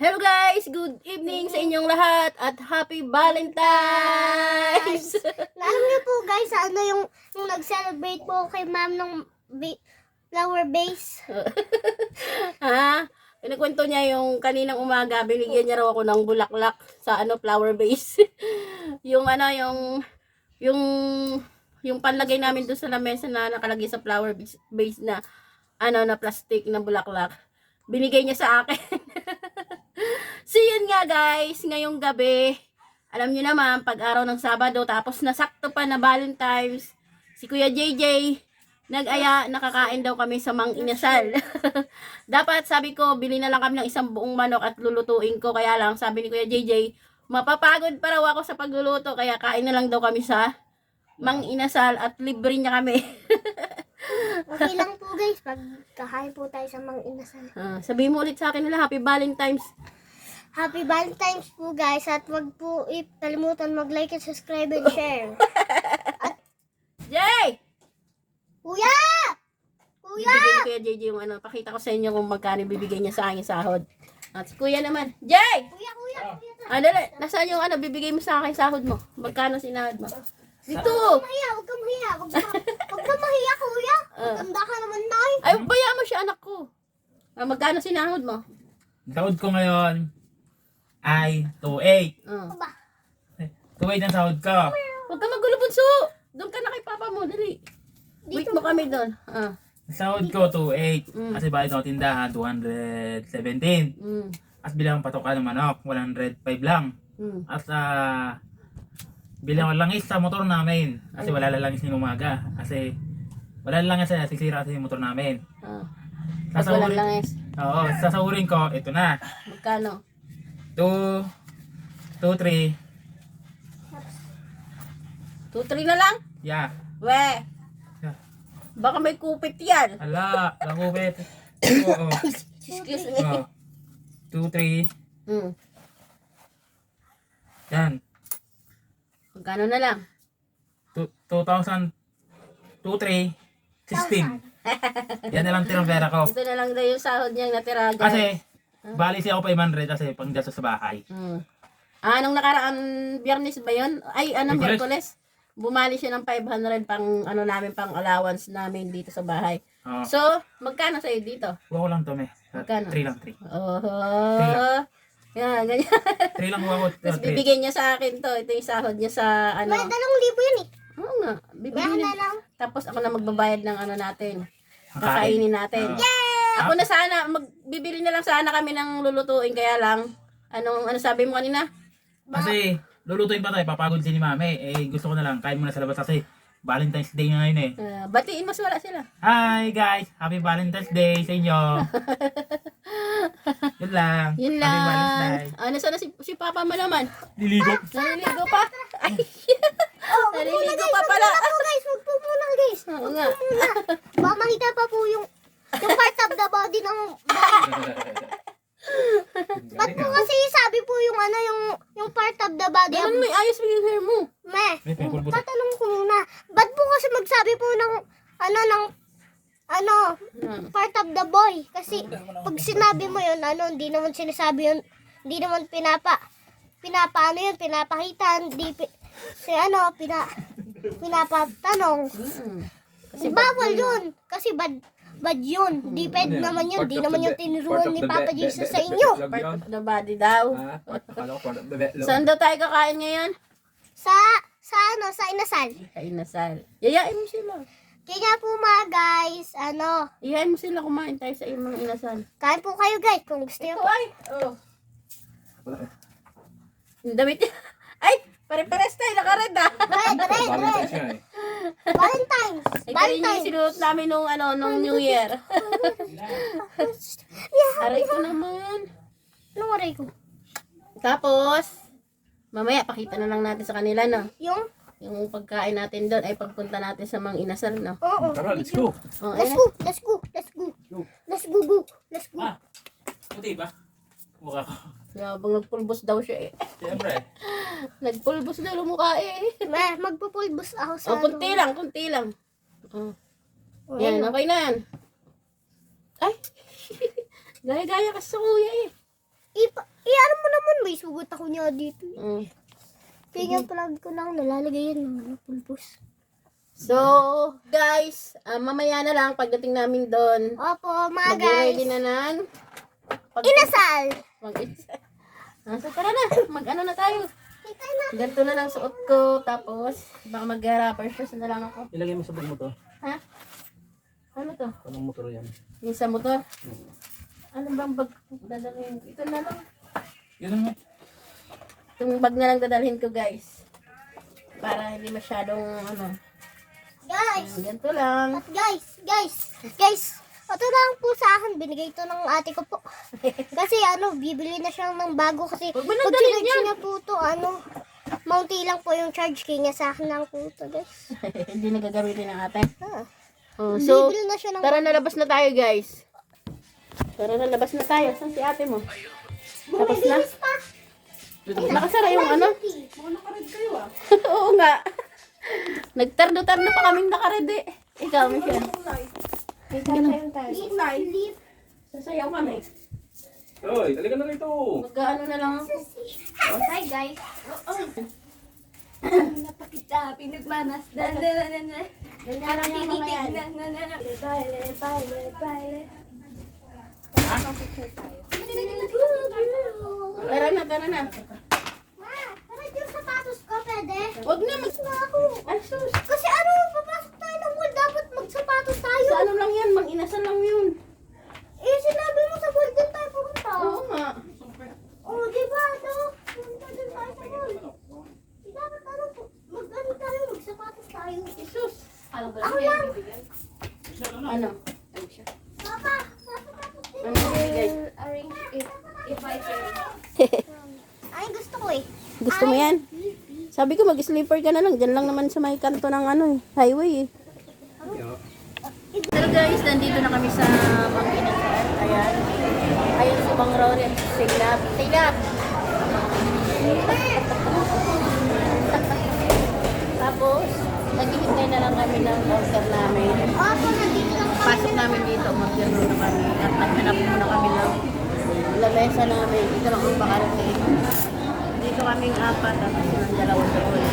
Hello guys! Good evening sa inyong lahat at Happy Valentine's! Alam niyo po guys, ano yung nag-celebrate po kay ma'am ng flower base. Ha? Pinakwento niya yung kaninang umaga, binigyan niya raw ako ng bulaklak sa flower vase. yung yung yung panlagay namin doon sa lamesa na nakalagay sa flower vase na na plastic na bulaklak. Binigay niya sa akin. So yun nga guys, ngayong gabi, alam niyo naman, pag araw ng Sabado, tapos nasakto pa na Valentine's, si Kuya JJ, nag-aya, nakakain daw kami sa Mang Inasal. Dapat sabi ko, bili na lang kami ng isang buong manok at lulutuin ko, kaya lang, sabi ni Kuya JJ, mapapagod pa raw ako sa pagluluto, kaya kain na lang daw kami sa Mang Inasal at libre niya kami. Okay lang po guys, pag kakain po tayo sa Mang Inasal. Sabihin mo ulit sa akin nila, Happy Valentine's. Happy Valentine's po guys, at wag po kalimutan mag-like and subscribe and share. Jay! Kuya! Kuya! Bibigyan ni Kuya JJ yung pakita ko sa inyo kung magkano bibigay niya sa akin sahod. At si Kuya naman, Jay! Kuya! Dali, nasaan yung bibigay mo sa akin sahod mo? Magkano sinahod mo? Dito! Huwag kang mahiya. Huwag kang mahiya, kuya. Maganda ka naman, Nay. Ay, bayaan mo siya, anak ko. Magkano sinahod mo? Sahod ko ngayon ay 2.8. 2.8 ang sahod ko. Huwag ka magulo, bunso. Doon ka na kay papa mo, dali. Wait mo kami doon. Sahod ko 2.8. Kasi bayad ako tindahan 217. At bilang patoka ng manok 105 lang. At bilang langis sa motor namin. Kasi wala langis ng umaga. Kasi wala langis sa sisira sa motor namin. At walang langis. Oo, sasahurin ko, ito na. Magkano? 2, 3. 2-3 na lang? Yeah. We, Yeah. baka may kupit yan. Ala, langubit. Oo. Excuse me. 2, 3. Yan. Magkano na lang? 2,000, 2, 3, 16. Yan na lang tirang pera ko. Ito na lang daw yung sahod niyang natira. Kasi, bali siya ako 500 kasi panggasto sa bahay. Anong nakaraang Biyernes ba yun? Ay, Miyerkules. Miyerkules. Bumali siya ng 500 pang namin pang allowance namin dito sa bahay. Oo. So, magkano sa'yo dito? Huwag ko lang to, me. Magkano? 3 lang, 3. Yan, ganyan. 3 lang huwag ko. Tapos bibigyan niya sa akin to. Ito yung sahod niya sa May 2,000 yun eh. Oo nga. Bibigyan Yan na niya. lang. Tapos ako na magbabayad ng natin. Kakainin natin. Ako na sana, bibili na lang sana kami ng lulutuin. Kaya lang, ano sabi mo kanina? Kasi, lulutuin pa tayo, papagod si ni mami. Eh, gusto ko na lang, kain muna sa labas kasi Valentine's Day na ngayon eh. Batiin mas wala sila. Hi guys! Happy Valentine's Day sa inyo! Yun lang. Yun Happy lang. Valentine's Day. Sana si Papa mo naman. Liligo. Naliligo pa. Ay, Muna naliligo guys, pa pala. Wag po muna guys. Oo nga. Baka makita pa po yung part of the body ng Ba't po kasi sabi po yung yung part of the body Ganun may ayos mo yung hair mo. Meh, May pimple po. tatanong ko muna. Ba't po kasi magsabi po ng part of the boy? Kasi pag sinabi mo yun, hindi naman sinasabi yun, hindi naman pinapakita, pinapatanong. Kasi Bawal yun. Kasi bad yun. Di pwede naman yun. Di naman yung tinuruan ni Papa Jesus sa inyo. part of the body daw. Akala ko part of the bello. Saan daw tayo kakain ngayon? Sa inasal. Sa inasal. Yayain mo sila. Kaya po mga guys, Iyain mo sila kumain tayo sa imong inasal. kain po kayo guys kung gusto nyo. Ay! Oh. Yung damit niya. Ay! Pare-pares tayo. Naka-red ah. Red. Valentine's nga eh. Valentine's. Ito rin yung sinuot namin nung New Year. Aray ko naman. Anong aray ko? Tapos, mamaya pakita na lang natin sa kanila, no? Yung pagkain natin doon ay pagpunta natin sa Mang Inasal, no? Oo. Tara, let's go. Oh, Let's ayan. go. Puti ba? Mukha ko. Habang nagpulbos daw siya eh. Siyempre. Nagpulbos daw yung mukha eh. Magpupulbos ako sa Kunti lang. Yan, okay na yan. Ay! Gaya-gaya kasi sa kuya eh. Ano mo naman, may sugat ako niya dito. Mm. Kaya yung plug ko lang, nalalagay yan ng pulbos. So, guys, mamaya na lang pagdating namin doon. Opo, mga guys. Mag-ready na nan. Inasal! Mag-isa. So, tara na. Mag-ano na tayo. Ika na. Ganito na lang suot ko. Tapos, baka mag-rapper first na lang ako. Ilagay mo sa bag mo to. Ha? Ano to? Anong motor yan? Yung sa motor? Ano bang bag dadalhin? Ito na lang. Yun lang nga. Itong bag na lang dadalhin ko, guys. Para hindi masyadong, ano. Guys! Ganito lang. At guys, ito lang po sa akin, binigay ito ng ate ko po. Kasi bibili na siya ng bago kasi Huwag mo nang pag dalhin sinarge yan. niya po ito, mounty lang po yung charge kaya niya sa akin lang po ito, guys. Hindi na gagamitin ng ate. Ah, Oh, so, bibili na siya ng tara na, labas na tayo, guys. Tara na, labas na tayo. Saan si ate mo? Tapos na? bilis pa. Nakasara yung ano? Oo nga. Nagtardo-tardo pa kaming nakaredy. Ikaw, Michelle. Ikaw tayo. Sleep. Sasayaw kami. Hoy, talaga na rito. Mag-ano na lang ako. Hi guys. Napakita, pinagmanas. Ganyan lang yung mga yan. Tara na, tara na. Ma, tara yung sapatos ko, pwede? Huwag na mag... Ako. Ay, sus. Kasi papasok tayo ng mall, dapat magsapatos tayo. Sa ano lang yan, mang-inasal lang yun. Sinabi mo sa mall din tayo pumunta. Oo nga. Di ba, pumunta din tayo sa mall. Dapat tayo, magsapatos tayo. Sus. Ako lang. Ano? Papa, sapatos din. Ano bibigay? Arrange if I can. Ay, gusto ko eh. Gusto mo yan? Sabi ko mag-sleeper ka na lang. Diyan lang naman sa may kanto ng highway eh. So guys, nandito na kami sa Manginasal. Ayan. Ayan si Bang Rory at si Silap. Silap! Tapos, naghihintay na lang kami ng order namin. Opo, nandito lang kami. Pasok namin dito, mag-order na kami. At naghanap muna kami ng lamesa namin. Dito lang ang pakarating. Dito kaming apat at yung dalawa doon.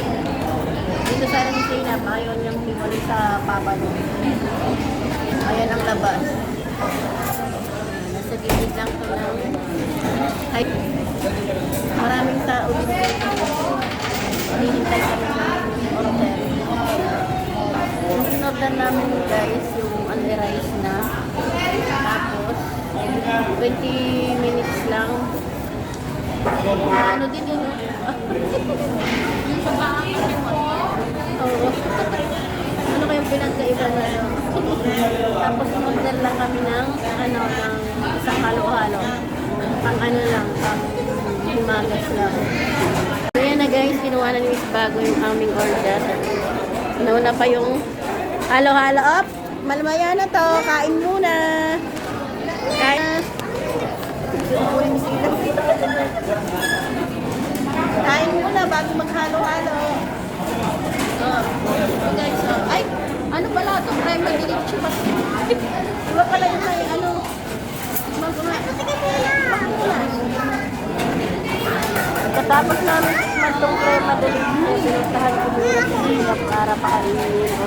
Dito sa ni Silap, ayaw niyang hiwalay sa papa niya. Ayan ang labas. Nasa gilid lang ito ng... Ay, maraming tao dito. Hinihintay kami ng order. Yung in-order namin guys, yung only rice na. Tapos, 20 minutes lang. Ano din yun? Yung sa paangat yung Oo. Ano kayong pinagkaiba na yun? Tapos order lang kami ng isang halo-halo. Pang lang, pang himagas lang. So yan na guys, kinuha na ni Miss Bago yung aming order. Nauna pa yung halo-halo. Up! Malmaya na to, kain muna. Kain. Kain muna bago maghalo-halo. So guys, ay, ano pala ito? Primer diretso pa. Iba pala yung may Pagkatapos namin tikman itong crema diretso, sinuntahan ko muna si Sina para pakainin o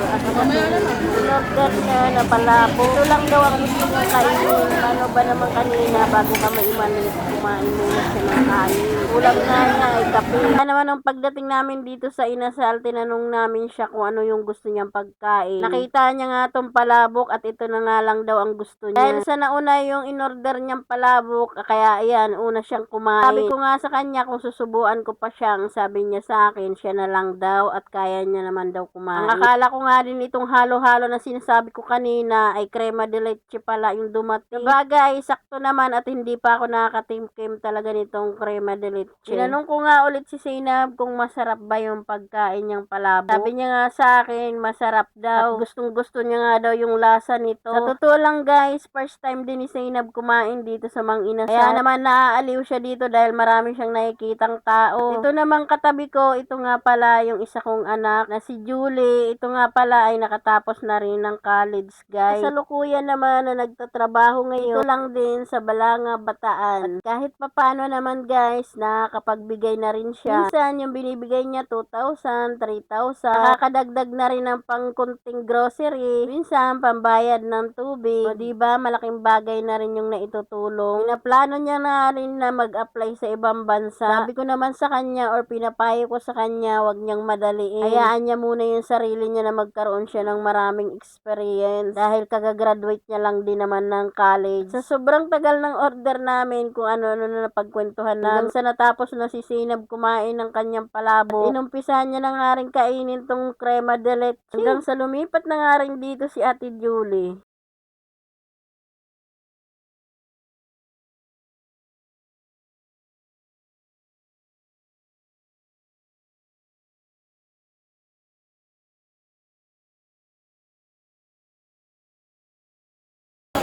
order niya na palabo. Ito lang daw ang gusto niya kainin. Paano ba naman kanina bago ka maimalit, kumain muna siya ng kanin. Ulam na niya ay kape. Naman ang pagdating namin dito sa Inasal, tinanong namin siya kung ano yung gusto niyang pagkain. Nakita niya nga itong palabok at ito na nga lang daw ang gusto niya. Dahil sa nauna yung in-order niyang palabok, kaya ayan, una siyang kumain. Sabi ko nga sa kanya kung susubuan ko pa siyang, sabi niya sa akin, siya na lang daw at kaya niya naman daw kumain. Ang akala ko nga din itong halo-halo na sinasabi ko kanina ay crema de leche pala yung dumating. Sabagay, sakto naman at hindi pa ako nakakatimkim talaga nitong crema de leche. Tinanong ko nga ulit si Zainab kung masarap ba yung pagkain niyang palabok. Sabi niya nga sa akin, masarap daw. At gustong-gusto niya nga daw yung lasa nito. Sa totoo lang guys, first time din ni Zainab kumain dito sa Mang Inasal. Kaya naman naaaliw siya dito dahil marami siyang nakikitang tao. Ito naman katabi ko, ito nga pala yung isa kong anak na si Julie. Julie, ito nga pala ay nakatapos na rin ng college, guys. Kasalukuyan naman na nagtatrabaho ngayon, ito lang din sa Balanga, Bataan. At kahit papano naman, guys, nakakapagbigay na rin siya. Minsan, yung binibigay niya 2,000, 3,000. Nakakadagdag na rin ng pangkunting grocery. Minsan, pambayad ng tubig. O diba, malaking bagay na rin yung naitutulong. Pinaplano niya na rin na mag-apply sa ibang bansa. Sabi ko naman sa kanya or pinapayo ko sa kanya, wag niyang madaliin. Hayaan niya muna yung sarili niya na magkaroon siya ng maraming experience dahil kagagraduate niya lang din naman ng college. Sa sobrang tagal ng order namin kung ano-ano na napagkwentuhan namin, hanggang sa natapos na si Sinab kumain ng kanyang palabo. At inumpisahan niya na nga rin kainin tong crema de leche. Hanggang sa lumipat na nga rin dito si Ate Julie.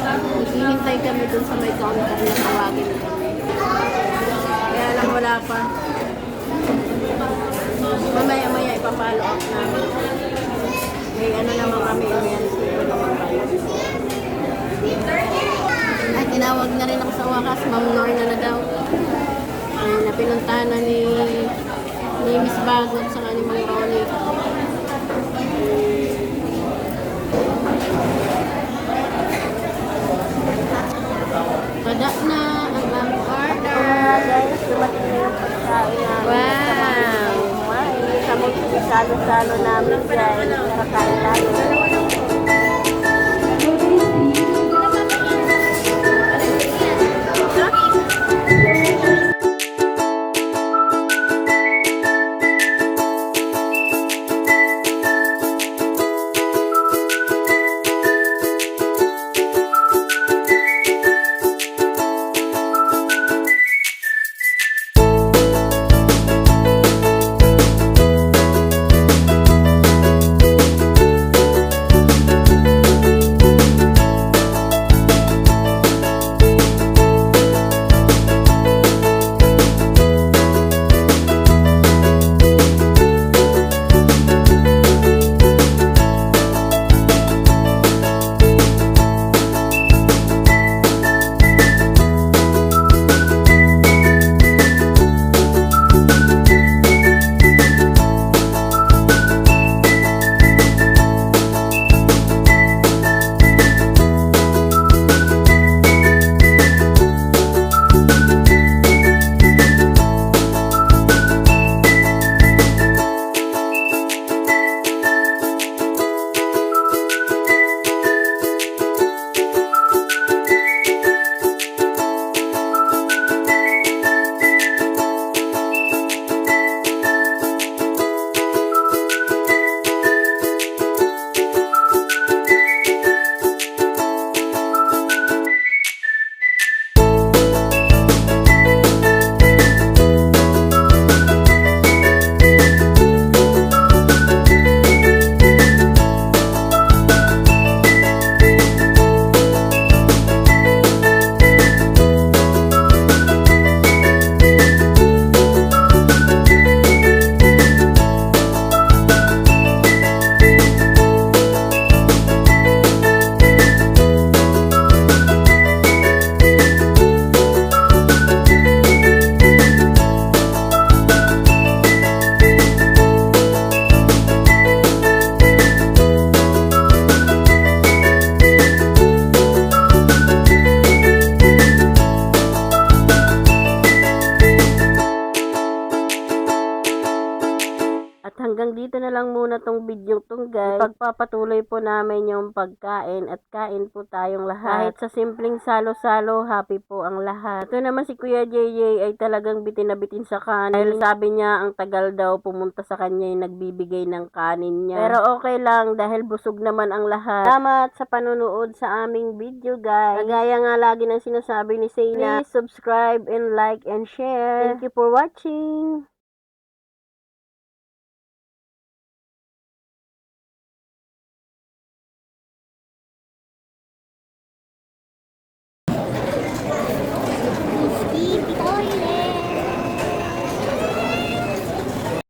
Naghihintay kami dun sa may counter na tawagin kami. Kaya lang wala pa. Mamaya ipapalo up namin. May ano naman kami, emergency ko naman kayo. Ay, tinawag na rin ako sa wakas. Ma'am Lorna na daw. Ay, napinuntahan na ni Miss Bagot sa ni Mang Ronnie. Pada na ang aming order. Guys, dumating na yung pagkain namin. Wow! Salo-salo namin guys. Kakain tayo. hanggang dito na lang muna tong video tong guys. Pagpapatuloy po namin yung pagkain at kain po tayong lahat. Kahit sa simpleng salo-salo, happy po ang lahat. Ito naman si Kuya JJ ay talagang bitin na bitin sa kanin. Dahil sabi niya ang tagal daw pumunta sa kanya yung nagbibigay ng kanin niya. Pero okay lang dahil busog naman ang lahat. Salamat sa panunood sa aming video guys. Kagaya nga lagi ng sinasabi ni Seyna, please subscribe and like and share. Thank you for watching.